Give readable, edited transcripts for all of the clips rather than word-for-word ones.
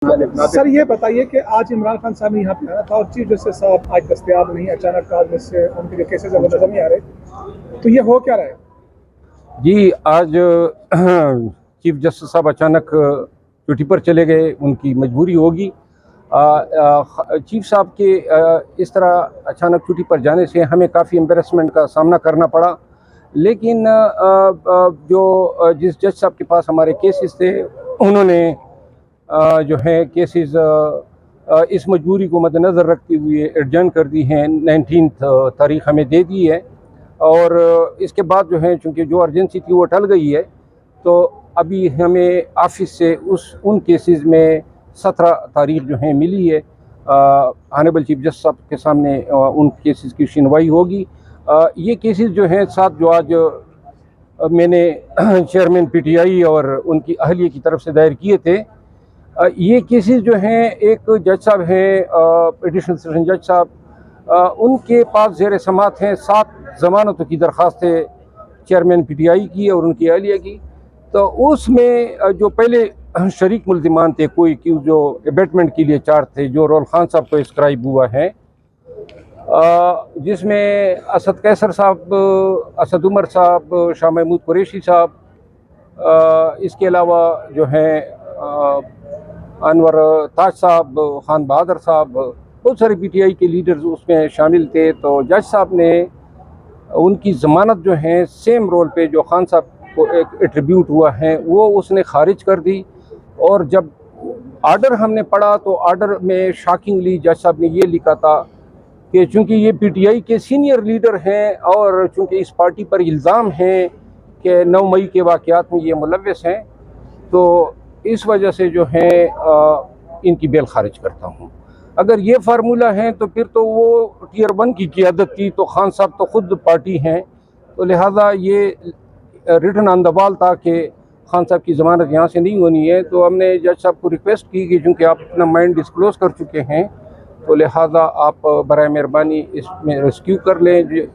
Sir ये बताइए कि आज इमरान खान साहब ने यहाँ पे आना था और चीफ जस्टिस साहब आज दस्तयाब नहीं, अचानक आज में से उनके जो केसेस है वो नजर नहीं आ रहे, तो ये हो क्या रहा है? जी, आज चीफ जस्टिस साहब अचानक ड्यूटी पर चले गए, उनकी मजबूरी होगी। चीफ साहब के इस तरह अचानक ड्यूटी पर जाने से हमें काफ़ी एम्बेरसमेंट का सामना करना पड़ा। लेकिन जो जिस जज साहब के पास हमारे केसेस थे, उन्होंने जो है केसेस इस मजबूरी को मद्देनज़र रखते हुए एडजर्न कर दी हैं। 19 तारीख हमें दे दी है और इसके बाद जो है चूँकि जो अर्जेंसी थी वो टल गई है, तो अभी हमें ऑफिस से उन केसेस में 17 तारीख जो है मिली है। ऑनरेबल चीफ जस्टिस साहब के सामने उन केसेस की सुनवाई होगी। ये केसेस जो हैं 7 जो आज मैंने चेयरमैन पीटीआई और उनकी अहलिया की तरफ से दायर किए थे, ये केसेस जो हैं, एक जज साहब हैं एडिशनल सेशन जज साहब, उनके पास ज़ेर समात हैं 7 ज़मानतों की दरख्वास्तें चेयरमैन पीटीआई की और उनकी अहलिया की। तो उसमें जो पहले शरीक मुल्ज़िमान थे, कोई कि जो एबेटमेंट के लिए 4 थे, जो रोल खान साहब को एस्क्राइब हुआ है, जिसमें असद कैसर साहब, असद उमर साहब, शाह महमूद कुरैशी साहब, इसके अलावा जो हैं अनवर ताज साहब, खान बहादुर साहब, बहुत सारे पीटीआई के लीडर्स उसमें शामिल थे। तो जज साहब ने उनकी ज़मानत जो है सेम रोल पे जो खान साहब को एक एट्रीब्यूट हुआ है वो उसने खारिज कर दी। और जब आर्डर हमने पढ़ा तो आर्डर में शॉकिंगली जज साहब ने ये लिखा था कि चूँकि ये पीटीआई के सीनियर लीडर हैं और चूँकि इस पार्टी पर इल्ज़ाम है कि 9 मई के वाक़यात में ये मुलव्वस हैं, तो इस वजह से जो है इनकी बेल खारिज करता हूँ। अगर ये फार्मूला है तो फिर तो वो टियर 1 की क़ियादत थी, तो खान साहब तो ख़ुद पार्टी हैं, तो लिहाजा ये रिटन ऑन द वॉल था कि खान साहब की ज़मानत यहाँ से नहीं होनी है। तो हमने जज साहब को रिक्वेस्ट की कि चूँकि आप अपना माइंड डिस्क्लोज़ कर चुके हैं, तो लिहाजा आप बराए मेहरबानी इसमें रेस्क्यू कर लें।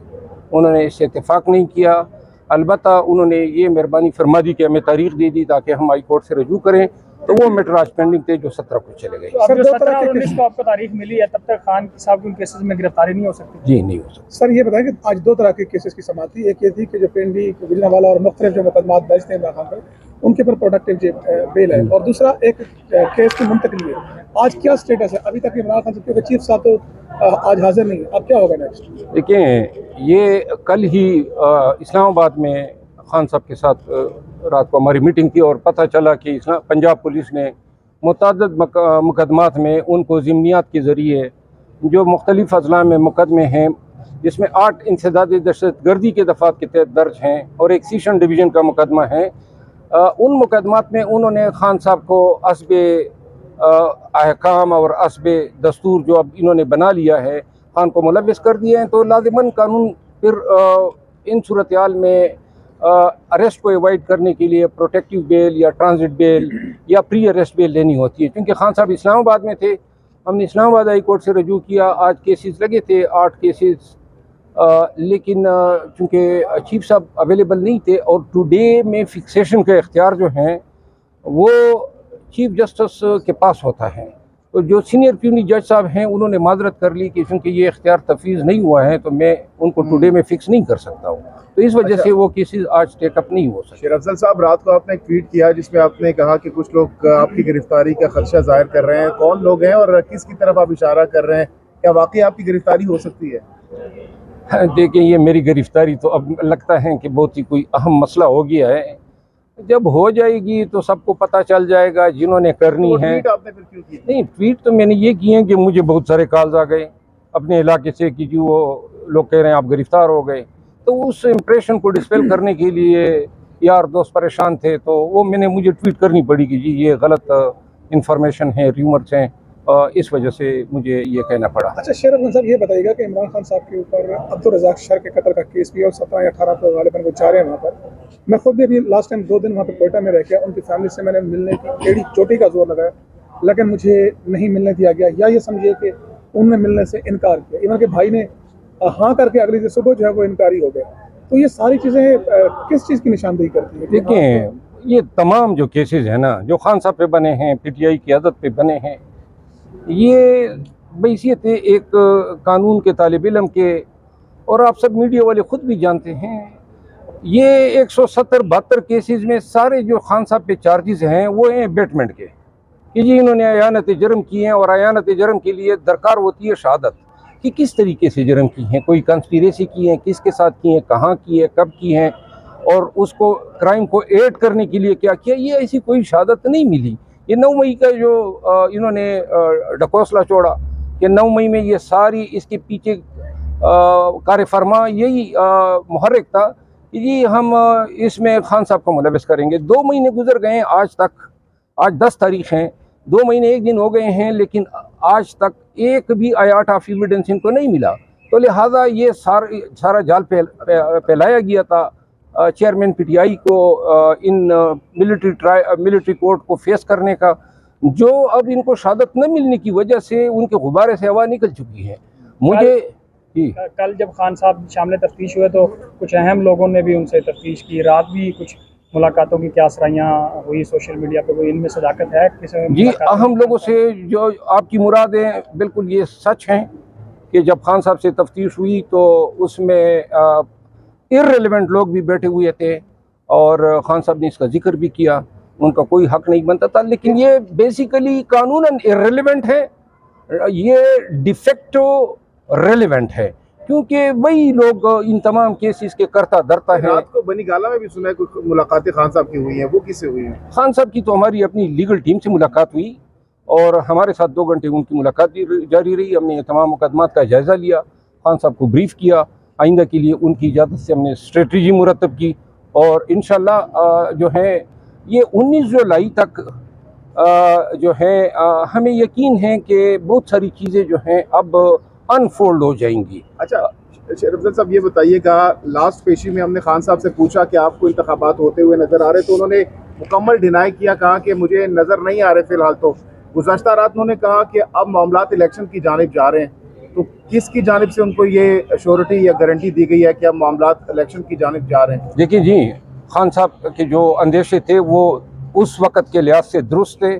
उन्होंने इससे इत्तेफाक नहीं किया। अलबत्ता उन्होंने ये मेहरबानी फरमा दी कि हमें तारीख दे दी ताकि हम हाई कोर्ट से रजू करें, तो वो मैटर आज पेंडिंग थे जो 17 को चले गए। तो अब जो 17 और 19 को आपको तारीख मिली है, तब तक खान साहब की उन केसेस में गिरफ्तारी नहीं हो सकती? जी नहीं हो सकती। सर ये बताएं कि आज 2 तरह के केसेस की समाअत थी। एक ये थी कि जो पेंडी, गुजरांवाला और मुख्तलिफ जो मुकदमात दर्ज थे इमरान खान पर, उनके पर प्रोडक्टिव बेल है, और दूसरा एक केस की मुंतकली है। आज क्या स्टेटस है? अभी तक इमरान खान साहब, क्योंकि चीफ साहब तो आज हाजिर नहीं है, अब क्या होगा नेक्स्ट? देखें, ये कल ही इस्लामाबाद में खान साहब के साथ रात को हमारी मीटिंग थी और पता चला कि पंजाब पुलिस ने मुतअद्दिद मुकदमात में उनको ज़िम्नियात के ज़रिए जो मुख्तलिफ अजला में मुकदमे हैं, जिसमें 8 इंसदादी दहशतगर्दी के दफ़ात के तहत दर्ज हैं और एक सीशन डिवीज़न का मुकदमा है, उन मुकदमात में उन्होंने खान साहब को असबे अहकाम और असबे दस्तूर जो अब इन्होंने बना लिया है, खान को मुलव्वस कर दिए हैं। तो लाज़िमन कानून फिर इन सूरत हाल में अरेस्ट को एवॉइड करने के लिए प्रोटेक्टिव बेल या ट्रांजिट बेल या प्री अरेस्ट बेल लेनी होती है। क्योंकि खान साहब इस्लामाबाद में थे, हमने इस्लामाबाद हाई कोर्ट से रजू किया। आज केसेस लगे थे 8 केसेस, लेकिन चूँकि चीफ साहब अवेलेबल नहीं थे और टुडे में फिक्सेशन के इख्तियार जो हैं वो चीफ जस्टिस के पास होता है। तो जो सीनियर प्यूनी जज साहब हैं उन्होंने माजरत कर ली कि चूँकि ये इख्तियार तफवीज़ नहीं हुआ है तो मैं उनको टुडे में फ़िक्स नहीं कर सकता हूँ, तो इस वजह से वो केसेस आज टेकअप नहीं हो सकते। शेर अफजल साहब, रात को आपने एक ट्वीट किया जिसमें आपने कहा कि कुछ लोग आपकी गिरफ्तारी का खदशा जाहिर कर रहे हैं। कौन लोग हैं और किसकी तरफ आप इशारा कर रहे हैं? क्या वाकई आपकी गिरफ्तारी हो सकती है? देखिए, ये मेरी गिरफ्तारी तो अब लगता है कि बहुत ही कोई अहम मसला हो गया है। जब हो जाएगी तो सबको पता चल जाएगा जिन्होंने करनी तो है। ट्वीट आपने फिर क्यों की? नहीं, ट्वीट तो मैंने ये किए हैं कि मुझे बहुत सारे कॉल्स आ गए अपने इलाके से कि जी वो लोग कह रहे हैं आप गिरफ्तार हो गए, तो उस इम्प्रेशन को डिस्पेल करने के लिए यार दोस्त परेशान थे, तो वो मुझे ट्वीट करनी पड़ी कि जी ये गलत इंफॉर्मेशन है, र्यूमर्स हैं, इस वजह से मुझे ये कहना पड़ा। अच्छा शेर अफजल साहब, ये बताइएगा कि इमरान खान साहब के ऊपर अब्दुल रज़ाक शर के कत्ल का केस भी और 17 या 18 को गालिबन वो जा रहे हैं वहाँ पर। मैं खुद भी अभी लास्ट टाइम 2 दिन वहाँ पर कोयटा में रह गया, उनकी फैमिली से मैंने मिलने की एड़ी चोटी का जोर लगाया, लेकिन मुझे नहीं मिलने दिया गया, या ये समझिए कि उनने मिलने से इनकार किया। इवन के भाई ने हाँ करके अगली दिन सुबह जो है वो इनकारी हो गए। तो ये सारी चीज़ें किस चीज़ की निशानदेही करती है? देखें, یہ تمام جو کیسز ہیں نا جو خان صاحب پہ بنے ہیں PTI کی عادت پہ بنے ہیں یہ بحیثیت ایک قانون کے طالب علم کے اور آپ سب میڈیا والے خود بھی جانتے ہیں یہ 170-72 کیسز میں سارے جو خان صاحب پہ چارجز ہیں وہ ہیں بیٹمنٹ کے کہ جی انہوں نے عیانت جرم کی ہیں اور عیانت جرم کے لیے درکار ہوتی ہے شہادت کہ کس طریقے سے جرم کی ہیں کوئی کنسپیریسی کی ہیں کس کے ساتھ کی ہیں کہاں کی ہے کب کی ہیں اور اس کو کرائم کو ایڈ کرنے کے لیے کیا کیا یہ ایسی کوئی شہادت نہیں ملی یہ 9 مئی کا جو انہوں نے ڈکوسلا چھوڑا کہ 9 مئی میں یہ ساری اس کے پیچھے کار فرما یہی محرک تھا کہ جی ہم اس میں خان صاحب کو ملوث کریں گے 2 مہینے گزر گئے ہیں آج 10 تاریخ ہیں 2 مہینے 1 دن ہو گئے ہیں لیکن آج تک ایک بھی آیات آف ایویڈنس ان کو نہیں ملا تو لہٰذا یہ سارا جال پھیلایا گیا تھا چیئرمین PTI کو ان ملٹری کورٹ کو فیس کرنے کا جو اب ان کو شہادت نہ ملنے کی وجہ سے ان کے غبارے سے ہوا نکل چکی ہے مجھے کل جب خان صاحب شامل تفتیش ہوئے تو کچھ اہم لوگوں نے بھی ان سے تفتیش کی رات بھی کچھ ملاقاتوں کی کیا سرائیاں ہوئی سوشل میڈیا پہ کوئی ان میں صداقت ہے جی اہم لوگوں سے جو آپ کی مرادیں بالکل یہ سچ ہیں کہ جب خان صاحب سے تفتیش ہوئی تو اس میں irrelevant لوگ بھی بیٹھے ہوئے تھے اور خان صاحب نے اس کا ذکر بھی کیا ان کا کوئی حق نہیں بنتا تھا لیکن یہ بیسیکلی قانوناً irrelevant ہے یہ ڈیفیکٹو ریلیونٹ ہے کیونکہ وہی لوگ ان تمام کیسز کے کرتا درتا ہے رات کو بنی گالا میں بھی سنا ہے کچھ ملاقاتیں خان صاحب کی ہوئی ہیں وہ کس سے ہوئی ہیں خان صاحب کی تو ہماری اپنی لیگل ٹیم سے ملاقات ہوئی اور ہمارے ساتھ 2 گھنٹے ان کی ملاقات بھی جاری رہی ہم نے تمام مقدمات کا جائزہ لیا خان صاحب کو بریف کیا آئندہ کے لیے ان کی اجازت سے ہم نے اسٹریٹجی مرتب کی اور انشاءاللہ جو ہے یہ 19 جولائی تک جو ہے ہمیں یقین ہے کہ بہت ساری چیزیں جو ہیں اب انفولڈ ہو جائیں گی. اچھا شریف افضل صاحب یہ بتائیے گا لاسٹ پیشی میں ہم نے خان صاحب سے پوچھا کہ آپ کو انتخابات ہوتے ہوئے نظر آ رہے تو انہوں نے مکمل ڈینائی کیا کہا کہ مجھے نظر نہیں آ رہے فی الحال تو گزشتہ رات انہوں نے کہا کہ اب معاملات الیکشن کی جانب جا رہے ہیں تو کس کی جانب سے ان کو یہ ایشورٹی یا گارنٹی دی گئی ہے کہ اب معاملات الیکشن کی جانب جا رہے ہیں؟ دیکھیں جی خان صاحب کے جو اندیشے تھے وہ اس وقت کے لحاظ سے درست تھے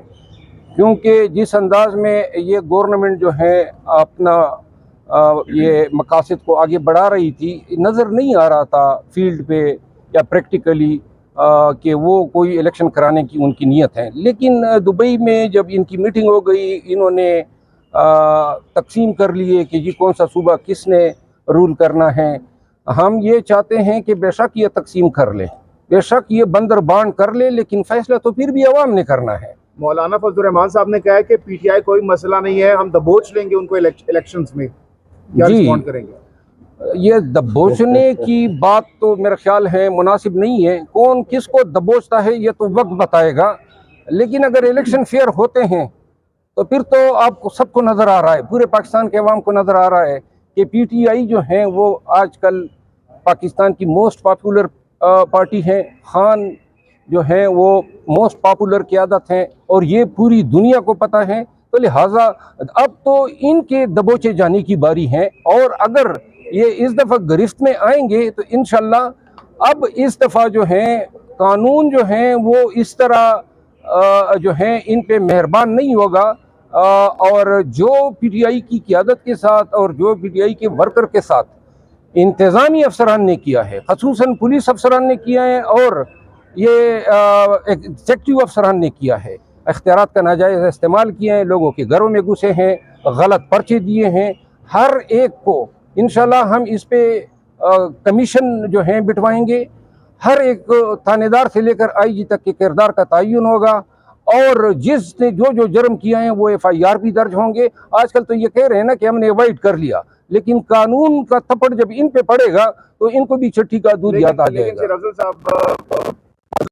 کیونکہ جس انداز میں یہ گورنمنٹ جو ہے اپنا یہ مقاصد کو آگے بڑھا رہی تھی نظر نہیں آ رہا تھا فیلڈ پہ یا پریکٹیکلی کہ وہ کوئی الیکشن کرانے کی ان کی نیت ہے لیکن دبئی میں جب ان کی میٹنگ ہو گئی انہوں نے تقسیم کر لیے کہ جی کون سا صوبہ کس نے رول کرنا ہے ہم یہ چاہتے ہیں کہ بے شک یہ تقسیم کر لے بے شک یہ بندر بانٹ کر لے لیکن فیصلہ تو پھر بھی عوام نے کرنا ہے. مولانا فضل الرحمان صاحب نے کہا ہے کہ PTI کوئی مسئلہ نہیں ہے ہم دبوچ لیں گے ان کو الیکشنز میں کیا رسپونڈ کریں گے؟ یہ دبوچنے کی بات تو میرا خیال ہے مناسب نہیں ہے کون کس کو دبوچتا ہے یہ تو وقت بتائے گا لیکن اگر الیکشن فیئر ہوتے ہیں تو پھر تو آپ کو سب کو نظر آ رہا ہے پورے پاکستان کے عوام کو نظر آ رہا ہے کہ PTI جو ہیں وہ آج کل پاکستان کی موسٹ پاپولر پارٹی ہیں خان جو ہیں وہ موسٹ پاپولر قیادت ہیں اور یہ پوری دنیا کو پتہ ہے تو لہٰذا اب تو ان کے دبوچے جانے کی باری ہے اور اگر یہ اس دفعہ گرفت میں آئیں گے تو انشاءاللہ اب اس دفعہ جو ہیں قانون جو ہیں وہ اس طرح جو ہیں ان پہ مہربان نہیں ہوگا اور جو PTI کی قیادت کے ساتھ اور جو PTI کے ورکر کے ساتھ انتظامی افسران نے کیا ہے خصوصاً پولیس افسران نے کیا ہے اور یہ ایگزیکٹو افسران نے کیا ہے اختیارات کا ناجائز استعمال کیا ہے لوگوں کے گھروں میں گھسے ہیں غلط پرچے دیے ہیں ہر ایک کو انشاءاللہ ہم اس پہ کمیشن جو ہیں بٹوائیں گے ہر ایک تھانے دار سے لے کر IG تک کے کردار کا تعین ہوگا اور جس نے جو جرم کیا ہے وہ FIR بھی درج ہوں گے. آج کل تو یہ کہہ رہے ہیں نا کہ ہم نے ایوائڈ کر لیا لیکن قانون کا تھپڑ جب ان پہ پڑے گا تو ان کو بھی چٹھی کا دودھ یاد آ جائے گا. لیکن صاحب